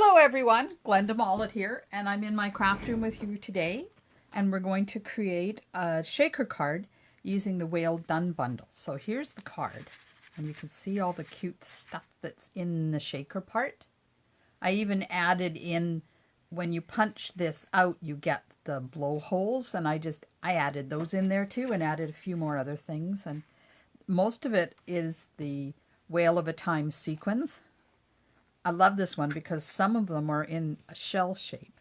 Hello everyone, Glenda Mollett here, and I'm in my craft room with you today, and we're going to create a shaker card using the Whale Done bundle. So here's the card, and you can see all the cute stuff that's in the shaker part. I even added in, when you punch this out, you get the blowholes, and I added those in there too, and added a few more other things, and most of it is the Whale of a Time sequins. I love this one because some of them are in a shell shape.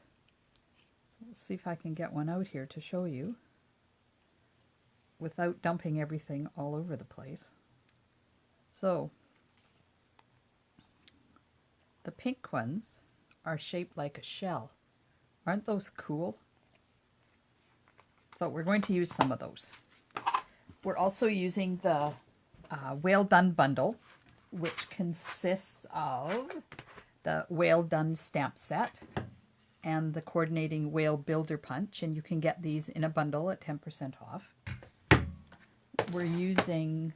So let's see if I can get one out here to show you without dumping everything all over the place. So the pink ones are shaped like a shell. Aren't those cool? So we're going to use some of those. We're also using the Whale Done bundle, which consists of the Whale Done stamp set and the coordinating Whale Builder Punch, and you can get these in a bundle at 10% off. We're using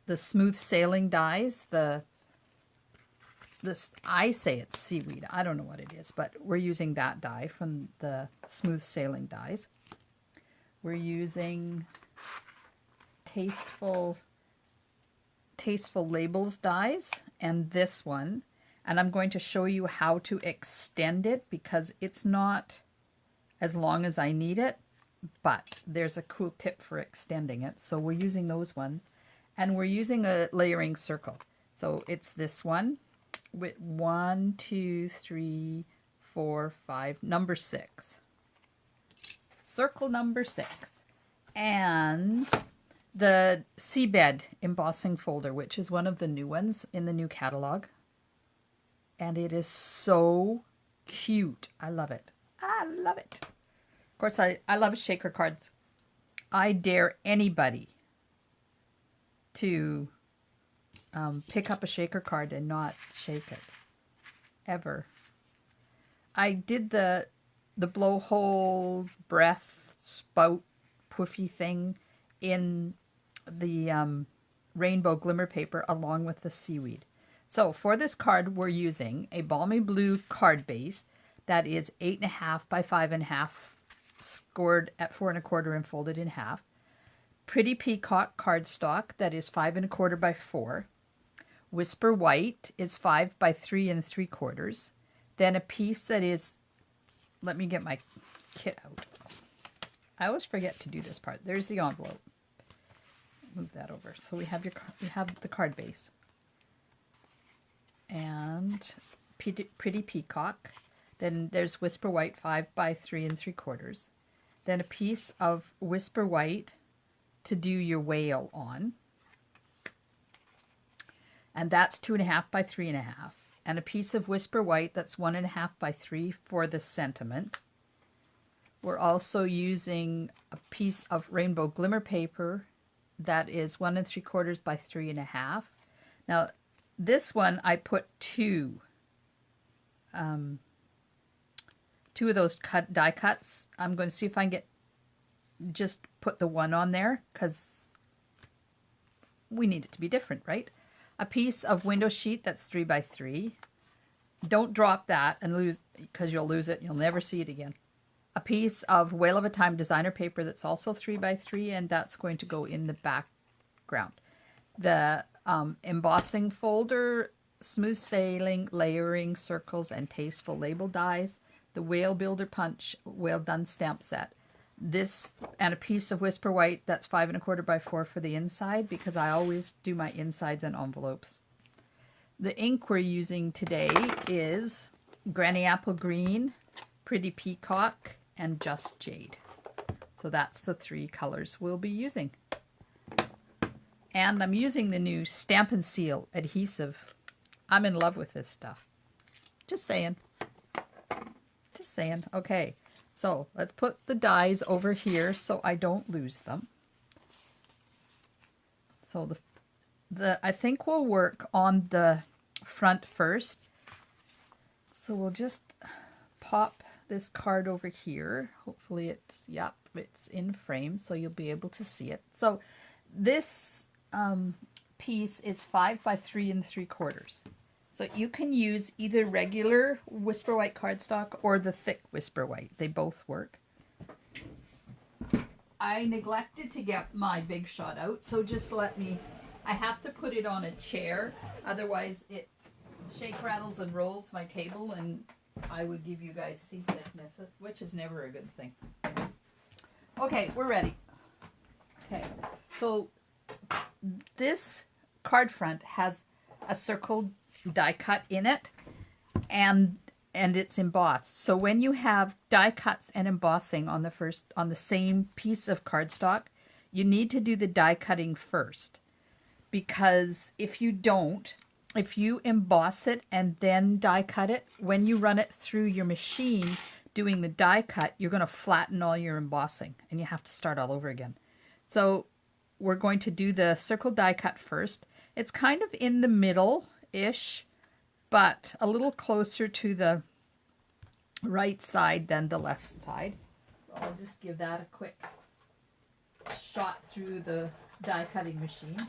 the smooth sailing dies, I say it's seaweed, I don't know what it is, but we're using that die from the smooth sailing dies. We're using Tasteful Labels dies and this one, and I'm going to show you how to extend it because it's not as long as I need it, but there's a cool tip for extending it. So we're using those ones, and we're using a layering circle. So it's this one with 1, 2, 3, 4, 5, number 6. Circle number 6. And the Seabed embossing folder, which is one of the new ones in the new catalog. And it is so cute. I love it. I love it. Of course, I love shaker cards. I dare anybody to pick up a shaker card and not shake it. Ever. I did the blowhole breath spout poofy thing in the rainbow glimmer paper along with the seaweed. So for this card, we're using a balmy blue card base that is 8.5 by 5.5, scored at 4 1/4 and folded in half. Pretty Peacock cardstock that is 5 1/4 by 4. Whisper White is 5 by 3 3/4. Then a piece that is, let me get my kit out. I always forget to do this part. There's the envelope. Move that over. So we have the card base. And Pretty Peacock. Then there's Whisper White 5 by 3 3/4. Then a piece of Whisper White to do your whale on. And that's 2.5 by 3.5. And a piece of Whisper White that's 1.5 by 3 for the sentiment. We're also using a piece of rainbow glimmer paper that is 1 3/4 by 3.5. Now, this one I put two of those die cuts. I'm going to see if I can just put the one on there because we need it to be different, right? A piece of window sheet that's 3 by 3. Don't drop that and lose, because you'll lose it. You'll never see it again. A piece of Whale of a Time designer paper that's also 3 by 3, and that's going to go in the background. The embossing folder, smooth sailing, layering circles, and tasteful label dies. The Whale Builder Punch, Whale Done stamp set. This, and a piece of Whisper White that's 5 1/4 by 4 for the inside, because I always do my insides in envelopes. The ink we're using today is Granny Apple Green, Pretty Peacock, and Just Jade. So that's the 3 colors we'll be using. And I'm using the new Stamp and Seal adhesive. I'm in love with this stuff. Just saying. Just saying. Okay, so let's put the dies over here so I don't lose them. So I think we'll work on the front first. So we'll just pop this card over here. Hopefully it's in frame so you'll be able to see it. So this piece is 5 by 3 3/4. So you can use either regular Whisper White cardstock or the thick Whisper White. They both work. I neglected to get my Big Shot out, so just let me, I have to put it on a chair, otherwise it shake, rattles, and rolls my table, and I would give you guys seasickness, which is never a good thing. Okay, we're ready. Okay, so this card front has a circle die cut in it, and it's embossed. So when you have die cuts and embossing on the same piece of cardstock, you need to do the die cutting first, because if you don't, if you emboss it and then die cut it, when you run it through your machine doing the die cut, you're going to flatten all your embossing and you have to start all over again. So we're going to do the circle die cut first. It's kind of in the middle-ish, but a little closer to the right side than the left side. So I'll just give that a quick shot through the die cutting machine.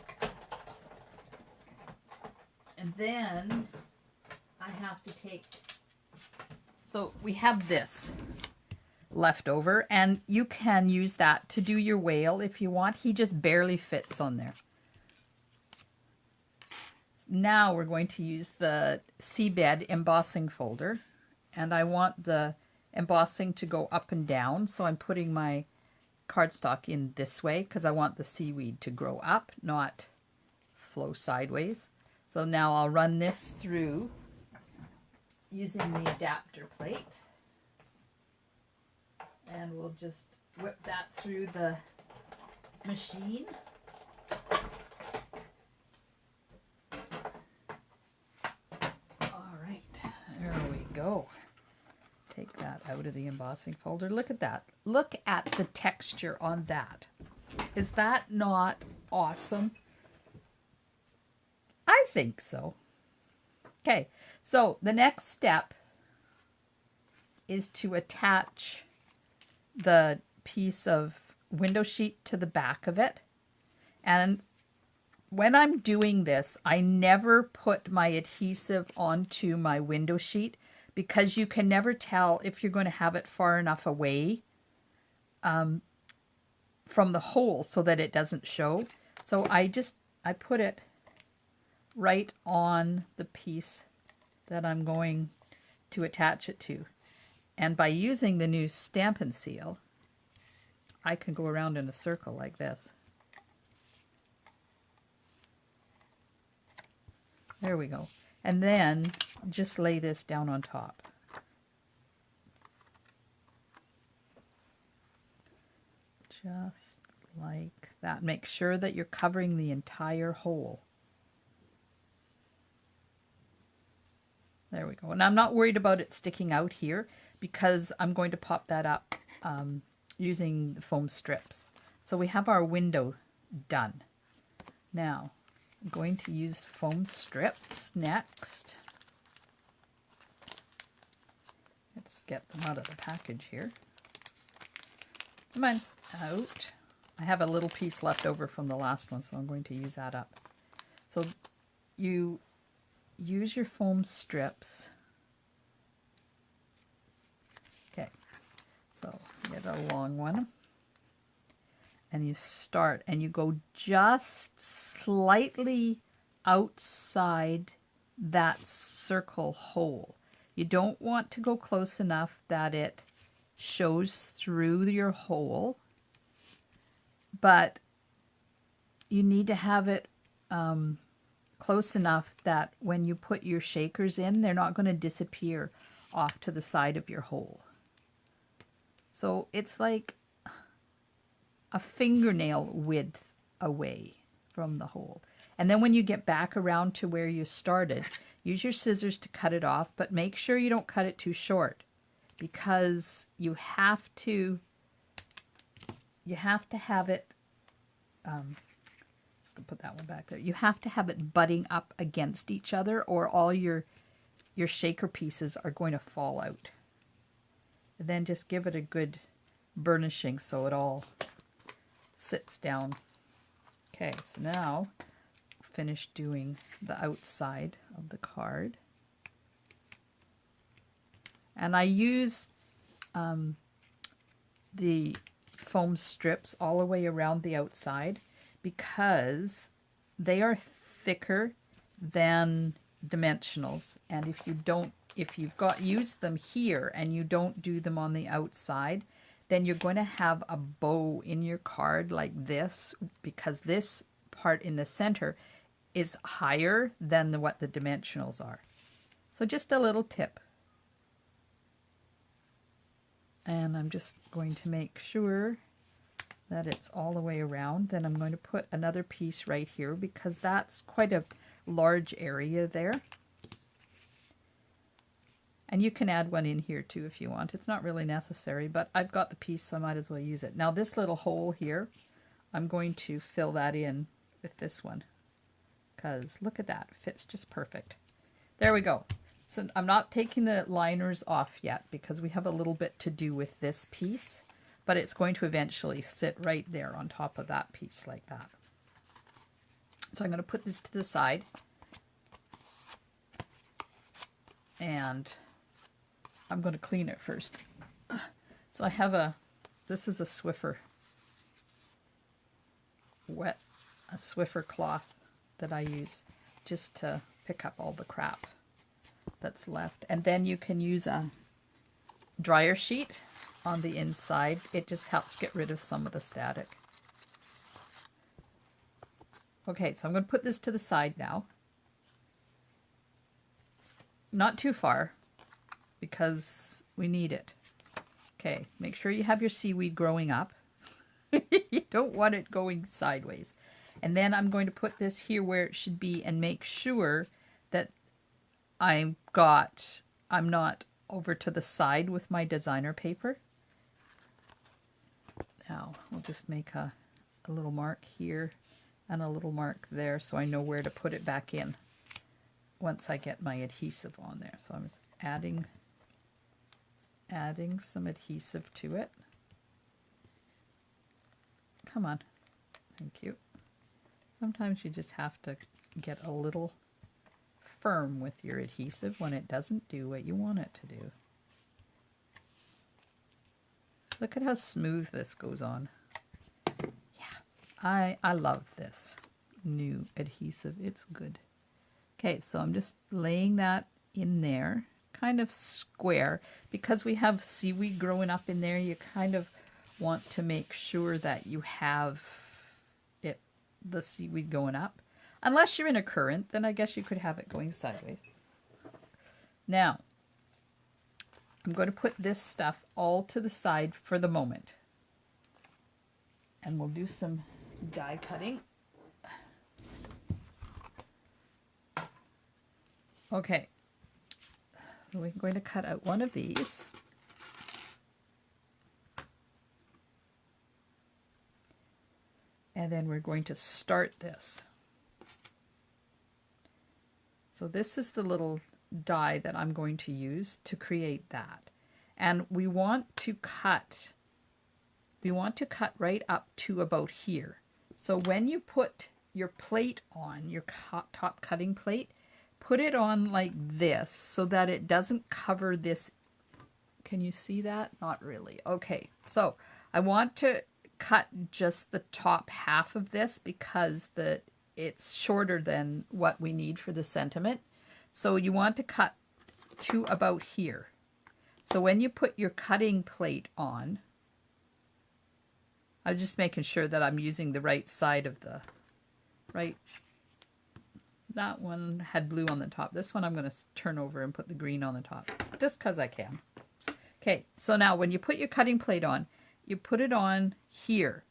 And then I have to take, so we have this left over, and you can use that to do your whale if you want. He just barely fits on there. Now we're going to use the Seabed embossing folder, and I want the embossing to go up and down, so I'm putting my cardstock in this way because I want the seaweed to grow up, not flow sideways. So now I'll run this through using the adapter plate, and we'll just whip that through the machine. All right, there we go. Take that out of the embossing folder. Look at that. Look at the texture on that. Is that not awesome? I think so. Okay, so the next step is to attach the piece of window sheet to the back of it. And when I'm doing this, I never put my adhesive onto my window sheet because you can never tell if you're going to have it far enough away from the hole so that it doesn't show. So I put it right on the piece that I'm going to attach it to. And by using the new Stampin' Seal, I can go around in a circle like this. There we go. And then just lay this down on top. Just like that. Make sure that you're covering the entire hole. There we go. And I'm not worried about it sticking out here because I'm going to pop that up using the foam strips. So we have our window done. Now, I'm going to use foam strips next. Let's get them out of the package here. Come on, out. I have a little piece left over from the last one, so I'm going to use that up. So you use your foam strips. Okay, so get a long one. And you start, and you go just slightly outside that circle hole. You don't want to go close enough that it shows through your hole, but you need to have it close enough that when you put your shakers in, they're not going to disappear off to the side of your hole. So it's like a fingernail width away from the hole. And then when you get back around to where you started, use your scissors to cut it off, but make sure you don't cut it too short because you have to have it, let's put that one back there. You have to have it butting up against each other or all your shaker pieces are going to fall out. And then just give it a good burnishing so it all sits down. Okay, so now finish doing the outside of the card. And I use the foam strips all the way around the outside because they are thicker than dimensionals. And if you've used them here and you don't do them on the outside, then you're going to have a bow in your card like this, because this part in the center is higher than what the dimensionals are. So just a little tip. And I'm just going to make sure that it's all the way around. Then I'm going to put another piece right here because that's quite a large area there. And you can add one in here too if you want. It's not really necessary, but I've got the piece, so I might as well use it. Now this little hole here, I'm going to fill that in with this one because look at that, it fits just perfect. There we go. So I'm not taking the liners off yet because we have a little bit to do with this piece, but it's going to eventually sit right there on top of that piece like that. So I'm going to put this to the side, and I'm going to clean it first. So I have this is a Swiffer a Swiffer cloth that I use just to pick up all the crap that's left. And then you can use a dryer sheet on the inside. It just helps get rid of some of the static. Okay, so I'm going to put this to the side now. Not too far, because we need it. Okay, make sure you have your seaweed growing up. You don't want it going sideways. And then I'm going to put this here where it should be and make sure that I'm not over to the side with my designer paper. Now we'll just make a little mark here and a little mark there so I know where to put it back in once I get my adhesive on there. So I'm just adding some adhesive to it. Come on. Thank you. Sometimes you just have to get a little firm with your adhesive when it doesn't do what you want it to do. Look at how smooth this goes on. Yeah, I love this new adhesive. It's good. Okay, so I'm just laying that in there, kind of square. Because we have seaweed growing up in there, you kind of want to make sure that you have the seaweed going up. Unless you're in a current, then I guess you could have it going sideways. Now, I'm going to put this stuff all to the side for the moment. And we'll do some die cutting. Okay, so we're going to cut out one of these. And then we're going to start this. So this is the little die that I'm going to use to create that. And we want to cut right up to about here. So when you put your plate on, your top cutting plate, put it on like this so that it doesn't cover this. Can you see that? Not really. Okay, so I want to cut just the top half of this because it's shorter than what we need for the sentiment. So you want to cut to about here. So when you put your cutting plate on, I was just making sure that I'm using the right side of the right. That one had blue on the top. This one I'm going to turn over and put the green on the top, just because I can. Okay, so now when you put your cutting plate on, you put it on here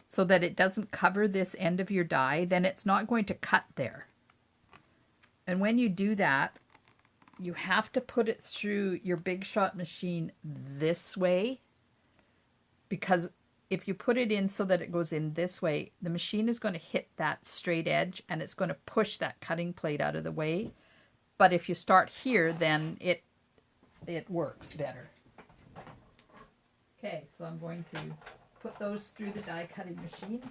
so that it doesn't cover this end of your die. Then it's not going to cut there. And when you do that, you have to put it through your Big Shot machine this way, because if you put it in so that it goes in this way, the machine is going to hit that straight edge and it's going to push that cutting plate out of the way. But if you start here, then it works better. Okay, so I'm going to put those through the die cutting machine.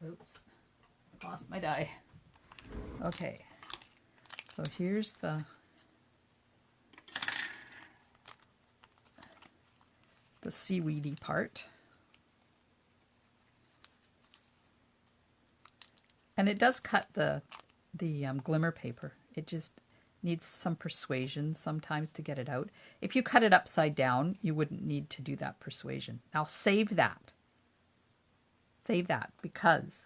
Oops, lost my die. Okay, so here's the seaweedy part. And it does cut the glimmer paper. It just needs some persuasion sometimes to get it out. If you cut it upside down, you wouldn't need to do that persuasion. Now save that. Save that because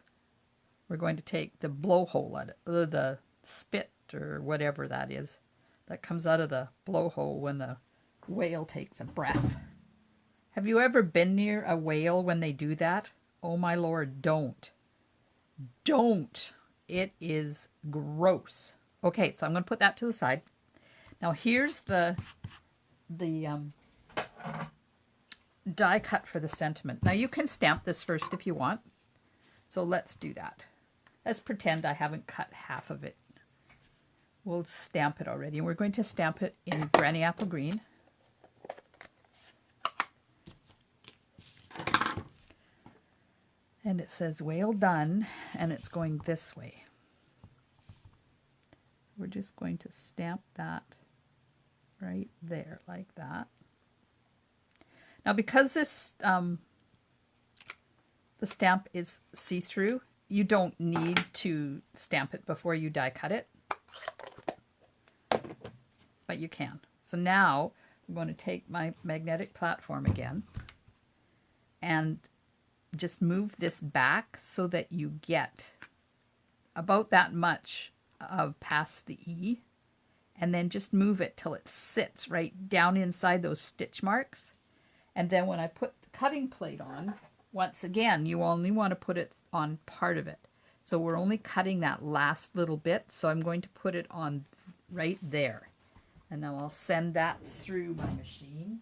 we're going to take the blowhole out of the spit or whatever that is that comes out of the blowhole when the whale takes a breath. Have you ever been near a whale when they do that? Oh my Lord, don't. Don't. It is gross. Okay, so I'm going to put that to the side. Now here's the die cut for the sentiment. Now you can stamp this first if you want. So let's do that. Let's pretend I haven't cut half of it. We'll stamp it already. And we're going to stamp it in Granny Apple Green. And it says whale done, and it's going this way. We're just going to stamp that right there like that. Now because this the stamp is see-through, you don't need to stamp it before you die cut it, but you can. So now I'm going to take my magnetic platform again and just move this back so that you get about that much of past the E, and then just move it till it sits right down inside those stitch marks. And then when I put the cutting plate on, once again, you only want to put it on part of it. So we're only cutting that last little bit, so I'm going to put it on right there. And now I'll send that through my machine.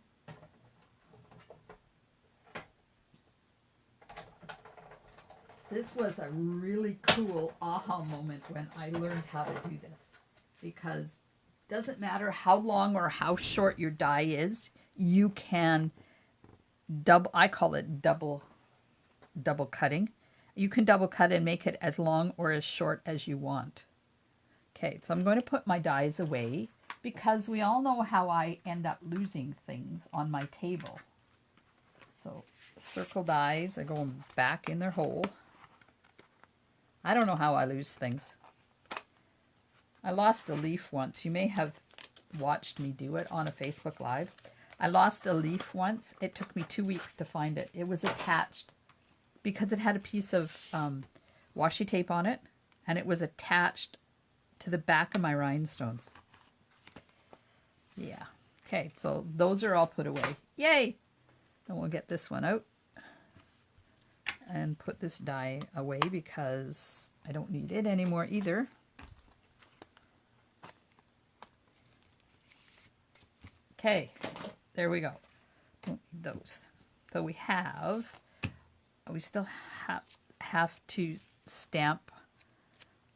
This was a really cool aha moment when I learned how to do this, because it doesn't matter how long or how short your die is, you can I call it double cutting. You can double cut and make it as long or as short as you want. Okay, so I'm going to put my dies away because we all know how I end up losing things on my table. So circle dies are going back in their hole. I don't know how I lose things. I lost a leaf once. You may have watched me do it on a Facebook Live. I lost a leaf once. It took me 2 weeks to find it. It was attached because it had a piece of washi tape on it, and it was attached to the back of my rhinestones. Yeah. Okay, so those are all put away. Yay! Then we'll get this one out and put this die away because I don't need it anymore either. Okay, there we go. Don't need those. So we still have to stamp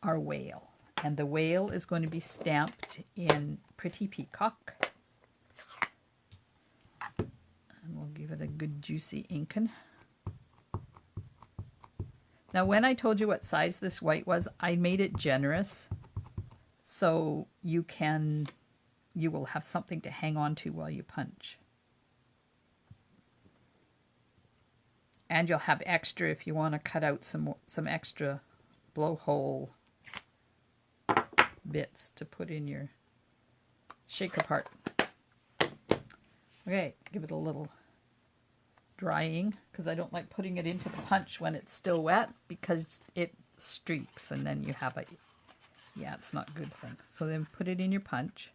our whale. And the whale is going to be stamped in Pretty Peacock. And we'll give it a good juicy inking. Now, when I told you what size this white was, I made it generous so you will have something to hang on to while you punch. And you'll have extra if you want to cut out some extra blowhole bits to put in your shaker part. Okay, give it a little drying because I don't like putting it into the punch when it's still wet because it streaks and then you have it's not a good thing. So then put it in your punch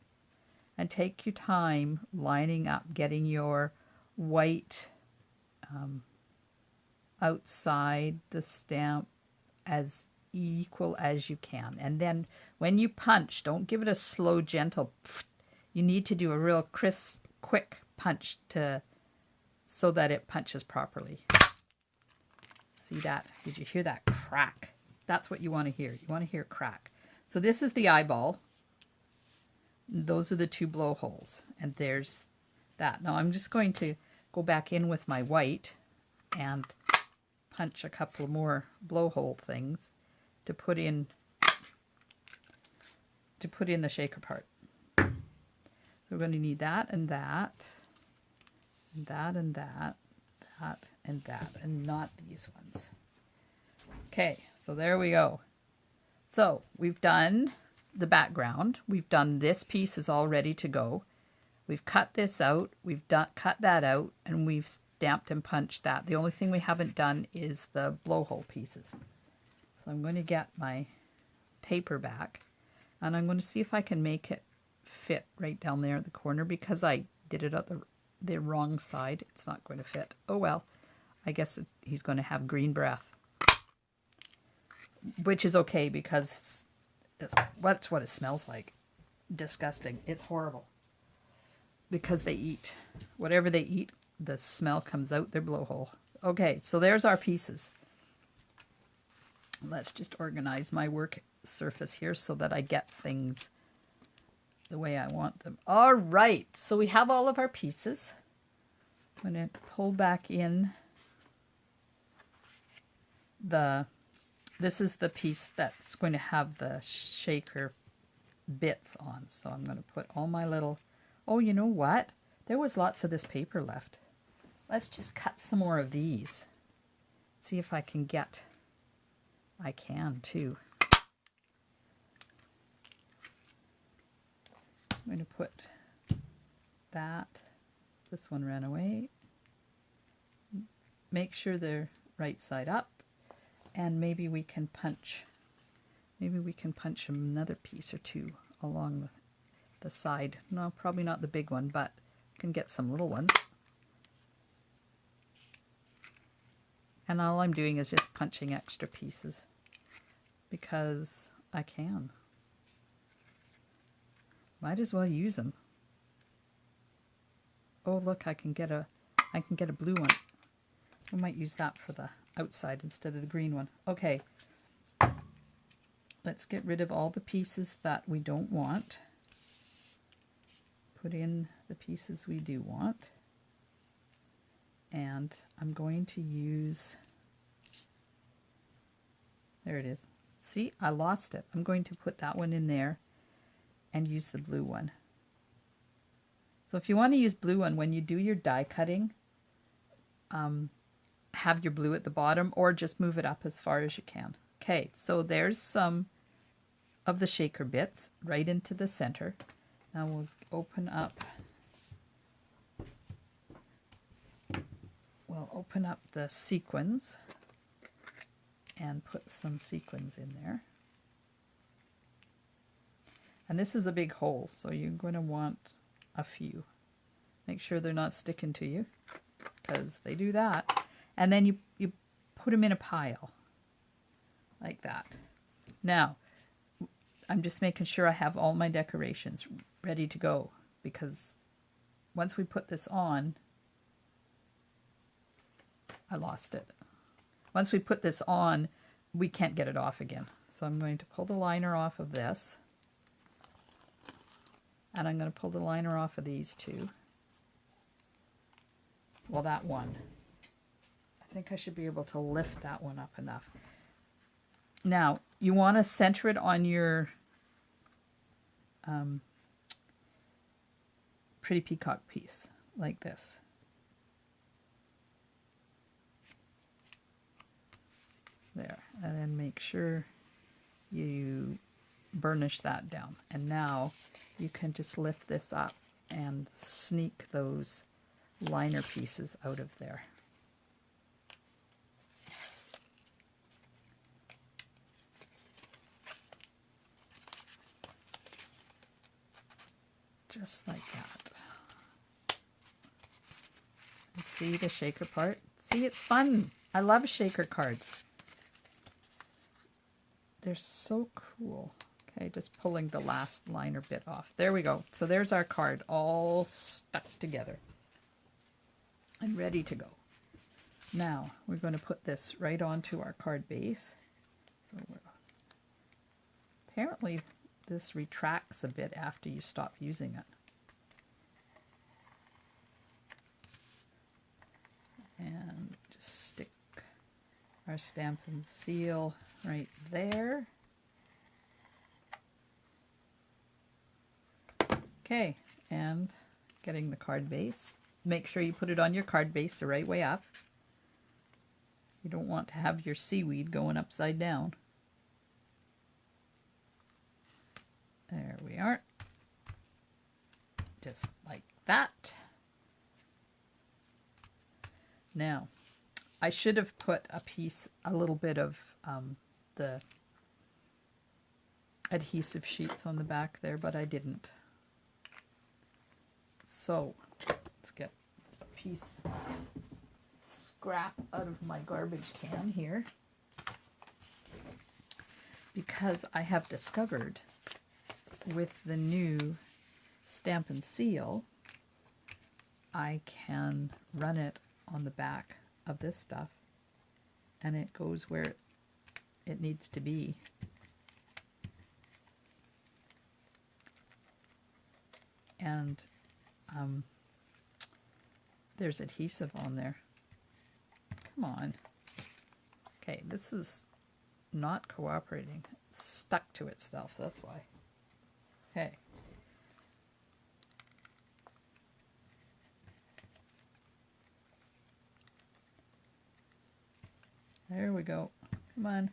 and take your time lining up, getting your white outside the stamp as equal as you can. And then when you punch, don't give it a slow, gentle. You need to do a real crisp, quick punch so that it punches properly. See that? Did you hear that crack? That's what you want to hear. You want to hear crack. So this is the eyeball. Those are the two blowholes. And there's that. Now I'm just going to go back in with my white and punch a couple more blowhole things to put in the shaker part. So we're going to need that and that, and that and that, that and that, and not these ones. Okay, so there we go. So we've done the background. We've done this piece is all ready to go. We've cut this out. We've cut that out, and we've stamped and punched that. The only thing we haven't done is the blowhole pieces. So I'm going to get my paper back, and I'm going to see if I can make it fit right down there at the corner, because I did it at the wrong side. It's not going to fit. Oh well, I guess he's going to have green breath, which is okay because that's what it smells like. Disgusting. It's horrible. Because they eat. Whatever they eat, the smell comes out their blowhole. Okay, so there's our pieces. Let's just organize my work surface here so that I get things the way I want them. All right, so we have all of our pieces. I'm going to pull back in this is the piece that's going to have the shaker bits on. So I'm going to put all my little, oh, you know what? There was lots of this paper left. Let's just cut some more of these. See if I can get, I can too. I'm going to put that, this one ran away. Make sure they're right side up, and maybe we can punch another piece or two along the side. No, probably not the big one, but I can get some little ones. And all I'm doing is just punching extra pieces because I can. Might as well use them. Oh, look, I can get a blue one. I might use that for the outside instead of the green one. Okay. Let's get rid of all the pieces that we don't want. Put in the pieces we do want. And I'm going to use, there it is. See, I lost it. I'm going to put that one in there and use the blue one. So if you want to use blue one, when you do your die cutting, have your blue at the bottom or just move it up as far as you can. Okay, so there's some of the shaker bits right into the center. Now we'll open up the sequins and put some sequins in there. And this is a big hole, so you're going to want a few. Make sure they're not sticking to you, because they do that. And then you put them in a pile, like that. Now, I'm just making sure I have all my decorations ready to go, because once we put this on, I lost it. Once we put this on, we can't get it off again. So I'm going to pull the liner off of this. And I'm going to pull the liner off of these two. Well, that one. I think I should be able to lift that one up enough. Now, you want to center it on your Pretty Peacock piece, like this. There, and then make sure you burnish that down. And now you can just lift this up and sneak those liner pieces out of there. Just like that. And see the shaker part? See, it's fun. I love shaker cards. They're so cool. Okay, just pulling the last liner bit off. There we go. So there's our card all stuck together and ready to go. Now we're going to put this right onto our card base. So apparently this retracts a bit after you stop using it. And just stick our stamp and seal right there. Okay, and getting the card base. Make sure you put it on your card base the right way up. You don't want to have your seaweed going upside down. There we are. Just like that. Now, I should have put a little bit of the adhesive sheets on the back there, but I didn't. So, let's get a piece of scrap out of my garbage can here, because I have discovered with the new stamp and seal, I can run it on the back of this stuff and it goes where it needs to be. And there's adhesive on there. Come on. Okay, this is not cooperating. It's stuck to itself, that's why. Okay. There we go. Come on.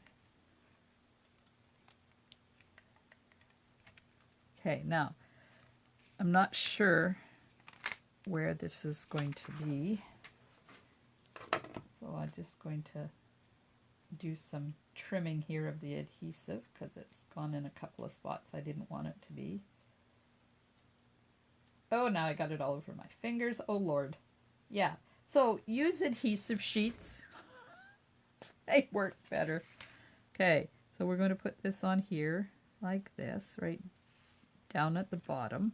Okay, now, I'm not sure where this is going to be, so I'm just going to do some trimming here of the adhesive because it's gone in a couple of spots I didn't want it to be. Oh, now I got it all over my fingers. Oh Lord. Yeah, so use adhesive sheets. They work better. Okay, so we're going to put this on here like this, right down at the bottom.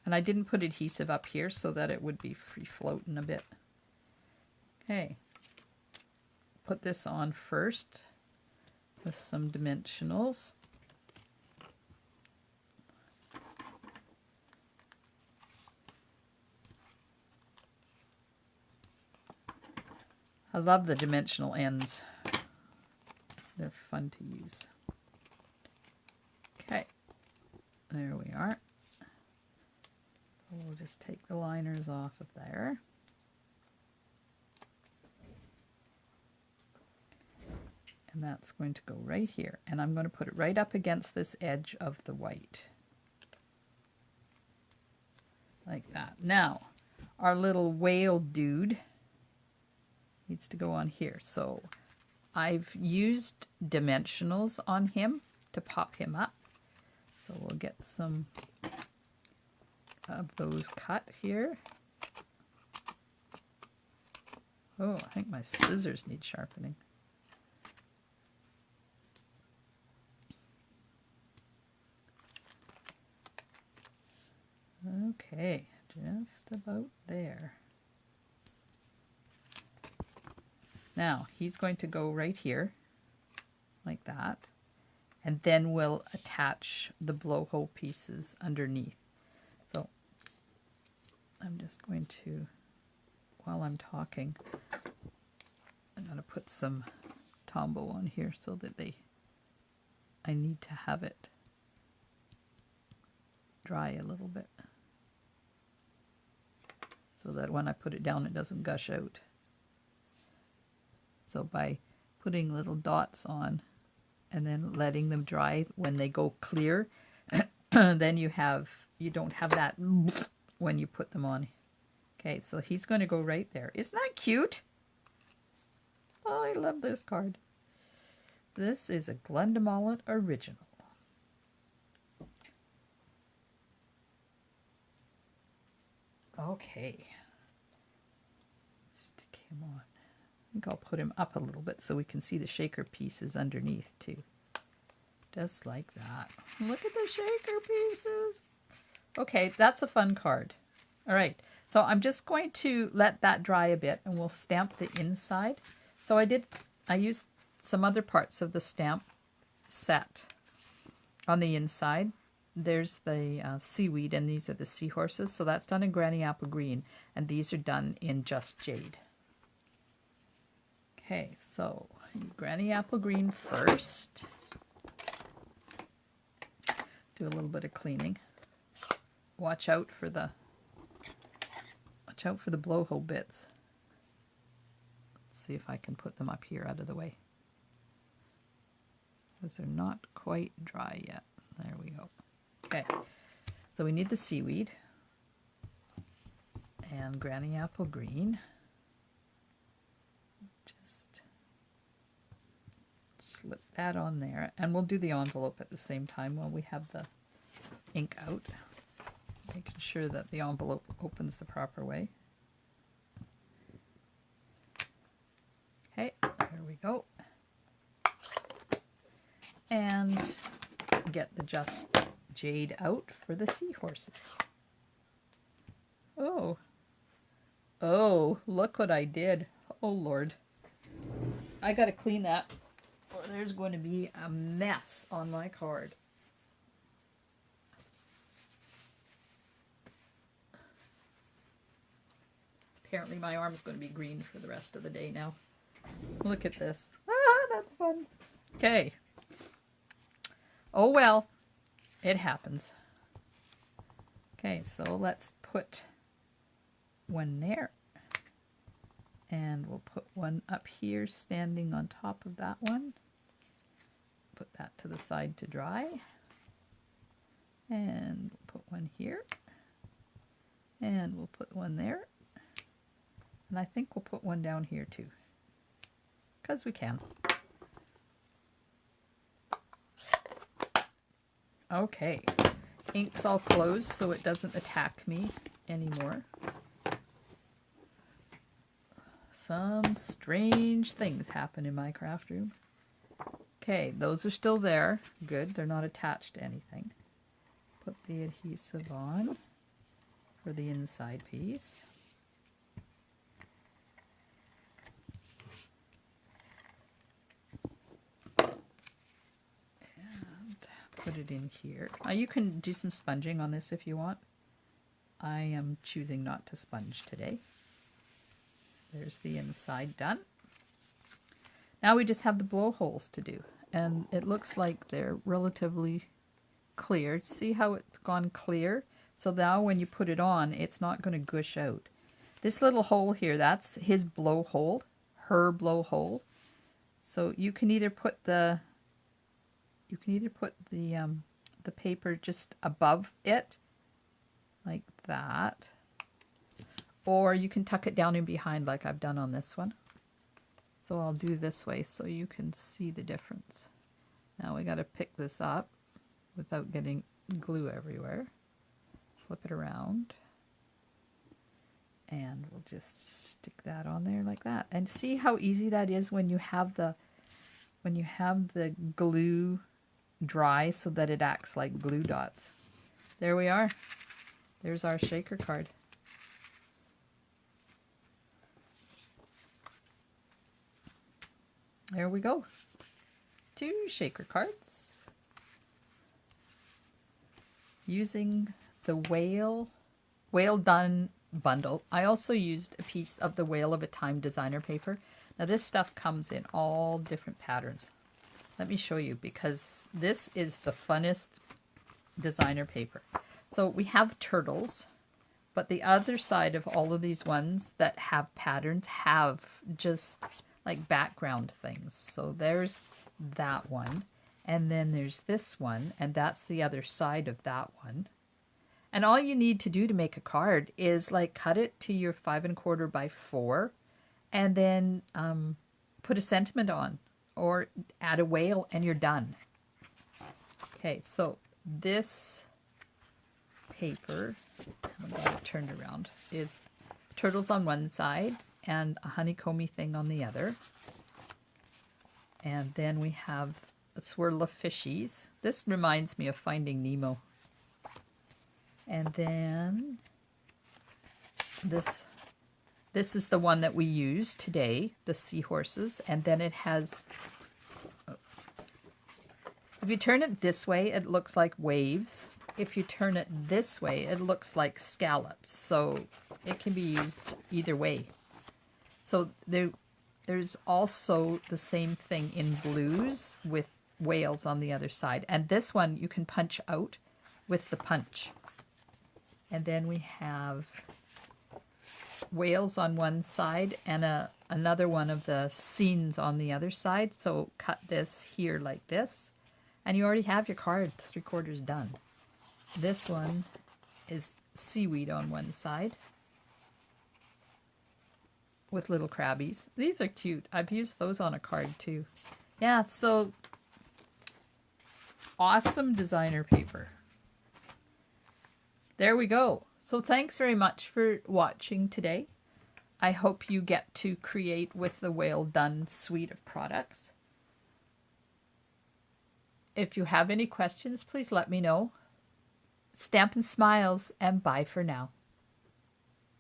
And I didn't put adhesive up here so that it would be free floating a bit. Okay, put this on first with some dimensionals. I love the dimensional ends. They're fun to use. Okay, there we are. We'll just take the liners off of there. And that's going to go right here. And I'm going to put it right up against this edge of the white. Like that. Now, our little whale dude needs to go on here. So I've used dimensionals on him to pop him up. So we'll get some of those cut here. Oh, I think my scissors need sharpening. Okay, just about there. Now, he's going to go right here, like that, and then we'll attach the blowhole pieces underneath. So, I'm just going to, while I'm talking, I'm going to put some Tombow on here so that I need to have it dry a little bit, so that when I put it down it doesn't gush out. So by putting little dots on and then letting them dry, when they go clear, then you don't have that when you put them on. Okay, so he's going to go right there. Isn't that cute? Oh, I love this card. This is a Glendamullet original. Okay. Stick him on. I think I'll put him up a little bit so we can see the shaker pieces underneath too. Just like that. Look at the shaker pieces. Okay, that's a fun card. All right, so I'm just going to let that dry a bit and we'll stamp the inside. So I used some other parts of the stamp set on the inside. there's the seaweed, and these are the seahorses. So that's done in Granny Apple Green, and these are done in Just Jade. Okay, so Granny Apple Green first. Do a little bit of cleaning. Watch out for the blowhole bits. Let's see if I can put them up here out of the way, because they're not quite dry yet. There we go. Okay, so we need the seaweed and Granny Apple Green. Just slip that on there, and we'll do the envelope at the same time while we have the ink out, making sure that the envelope opens the proper way. Okay, there we go. And get the Just Jade out for the seahorses. Oh, look what I did. Oh Lord, I gotta clean that, or there's going to be a mess on my card. Apparently my arm's going to be green for the rest of the day now. Look at this. Ah, that's fun. Okay. Oh well, it happens. Okay, so let's put one there. And we'll put one up here standing on top of that one. Put that to the side to dry. And we'll put one here. And we'll put one there. And I think we'll put one down here too, because we can. Okay, ink's all closed so it doesn't attack me anymore. Some strange things happen in my craft room. Okay, those are still there. Good, they're not attached to anything. Put the adhesive on for the inside piece. Put it in here. Now you can do some sponging on this if you want. I am choosing not to sponge today. There's the inside done. Now we just have the blowholes to do, and it looks like they're relatively clear. See how it's gone clear? So now when you put it on, it's not going to gush out. This little hole here, that's his blowhole, her blowhole. So you can either put the paper just above it, like that, or you can tuck it down in behind like I've done on this one. So I'll do this way so you can see the difference. Now we got to pick this up without getting glue everywhere. Flip it around, and we'll just stick that on there like that. And see how easy that is when you have the glue dry so that it acts like glue dots. There we are. There's our shaker card. There we go. 2 shaker cards. Using the Whale Done bundle. I also used a piece of the Whale of a Time designer paper. Now this stuff comes in all different patterns. Let me show you, because this is the funnest designer paper. So we have turtles, but the other side of all of these ones that have patterns have just like background things. So there's that one, and then there's this one, and that's the other side of that one. And all you need to do to make a card is like cut it to your 5 1/4 by 4, and then put a sentiment on, or add a whale, and you're done. Okay, so this paper, I've got it turned around, is turtles on one side and a honeycomby thing on the other. And then we have a swirl of fishies. This reminds me of Finding Nemo. And then this is the one that we use today, the seahorses. And then it has, if you turn it this way, it looks like waves. if you turn it this way, it looks like scallops. So it can be used either way. So there's also the same thing in blues with whales on the other side. And this one you can punch out with the punch. And then we have whales on one side and another one of the scenes on the other side. So cut this here like this. And you already have your card 3/4 done. This one is seaweed on one side with little crabbies. These are cute. I've used those on a card too. Yeah, so awesome designer paper. There we go. So thanks very much for watching today. I hope you get to create with the Whale Done suite of products. If you have any questions, please let me know. Stampin' Smiles, and bye for now.